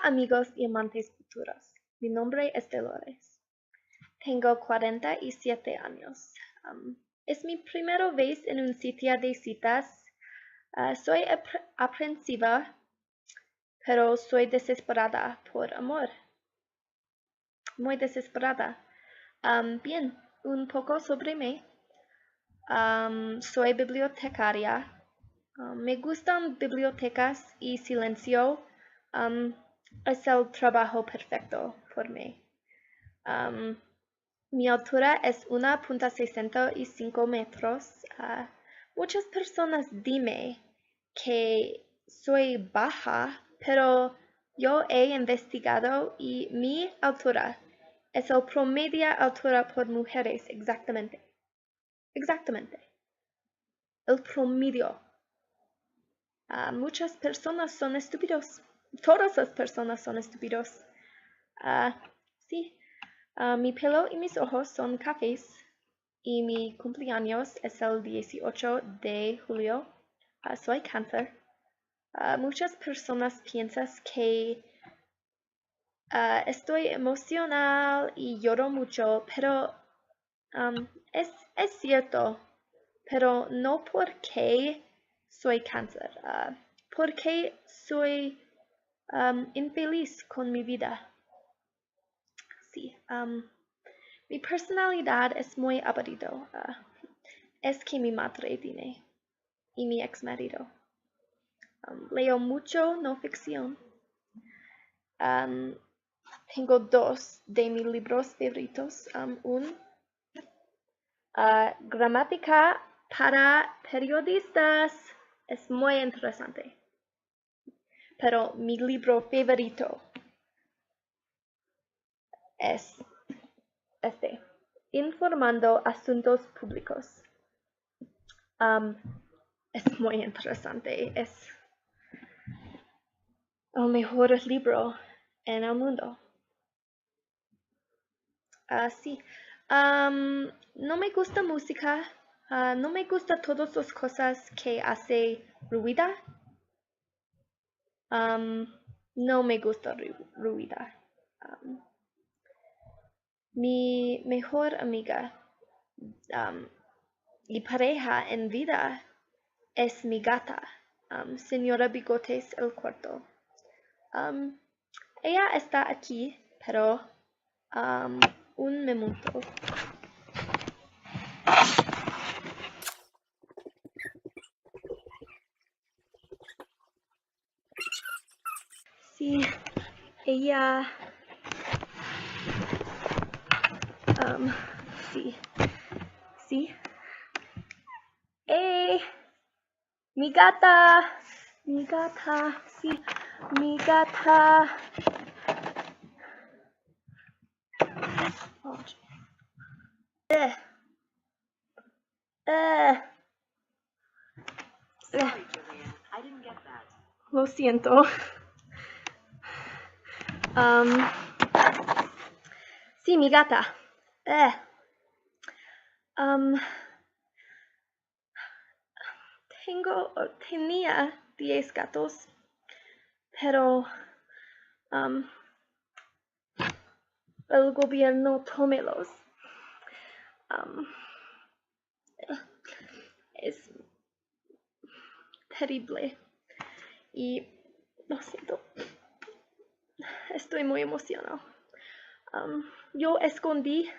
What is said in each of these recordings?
amigos y amantes futuros. Mi nombre es Dolores. Tengo 47 años. Es mi primera vez en un sitio de citas. Soy aprensiva, pero soy desesperada por amor. Muy desesperada. Bien, un poco sobre mí. Soy bibliotecaria. Me gustan bibliotecas y silencio. Es el trabajo perfecto por mí. Mi altura es 1.65 metros. Muchas personas dime que soy baja, pero yo he investigado y mi altura es el promedio altura por mujeres, exactamente. Exactamente. El promedio. Muchas personas son estúpidos. Todas las personas son estúpidos. Sí. Mi pelo y mis ojos son cafés y mi cumpleaños es el 18 de julio. Soy cáncer. Muchas personas piensan que estoy emocional y lloro mucho, pero es cierto, pero no porque soy cáncer, porque soy infeliz con mi vida. Sí, mi personalidad es muy aburrido. Es que mi madre tiene y mi ex marido. Leo mucho no ficción. Tengo 2 de mis libros favoritos. Gramática para periodistas. Es muy interesante. Pero mi libro favorito es Informando Asuntos Públicos. Es muy interesante. Es el mejor libro en el mundo. Sí. No me gusta música. No me gusta todas las cosas que hace ruido. No me gusta ruido. Mi mejor amiga y pareja en vida es mi gata, señora Bigotes el cuarto. Ella está aquí, pero un minuto. Sí, ella sí. Mi gata, sí, mi gata. Oh. Sorry, Gillian, I didn't get that. Lo siento. Sí, mi gata. Tenía 10 gatos, pero el gobierno tómelos. Es terrible y lo siento. Estoy muy emocionado. Yo escondí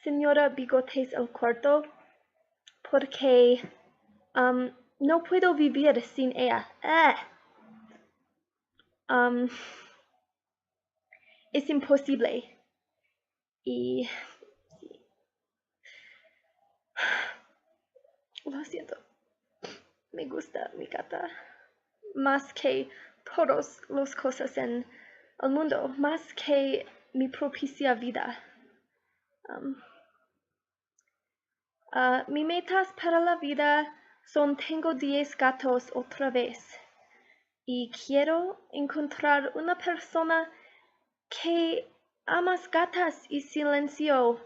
señora Bigotes el cuarto porque no puedo vivir sin ella. Es imposible. Y lo siento. Me gusta mi gata más que todas las cosas en el mundo, más que mi propia vida. Mis metas para la vida son tengo 10 gatos otra vez. Y quiero encontrar una persona que ama gatas y silencio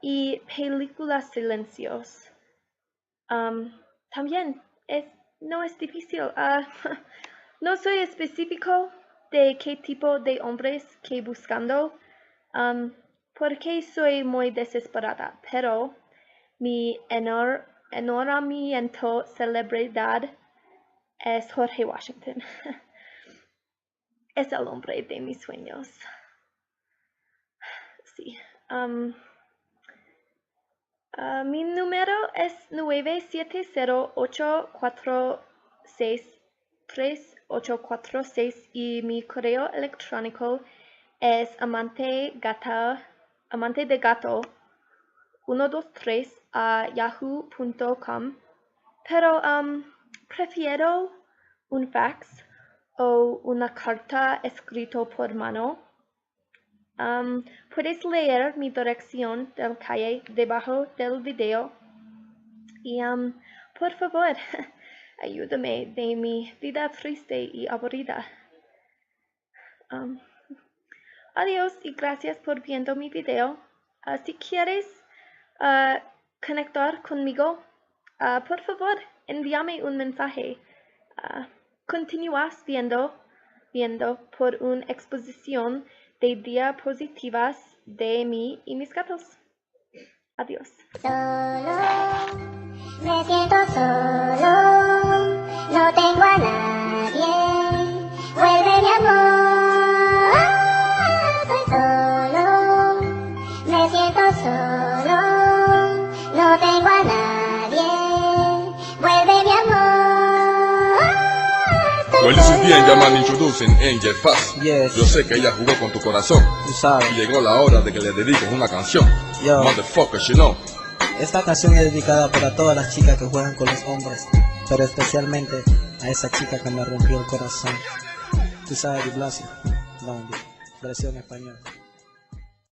y películas silencios. También no es difícil. No soy específico. de qué tipo de hombres que buscando, porque soy muy desesperada, pero mi enamoramiento celebridad es Jorge Washington. Es el hombre de mis sueños. Sí. Mi número es 97084638846 y mi correo electrónico es amantedegato123@yahoo.com. Pero prefiero un fax o una carta escrito por mano. Puedes leer mi dirección del calle debajo del video y por favor, ayúdame de mi vida triste y aburrida. Adiós y gracias por viendo mi video. Si quieres conectar conmigo, por favor, envíame un mensaje. Continúas viendo por una exposición de diapositivas de mí y mis gatos. Adiós. Solo, me siento solo, no tengo a nadie, vuelve mi amor. Estoy solo, me siento solo, no tengo a nadie, vuelve mi amor. Well, this is Gillian Cook introducing Angel Fast. Yes. Yo sé que ella jugó con tu corazón. Tú sabes. Y llegó la hora de que le dediques una canción. Yo. Motherfuckers, you know. Esta canción es dedicada para todas las chicas que juegan con los hombres, pero especialmente a esa chica que me rompió el corazón. Tú sabes, Di Blasio, versión en español.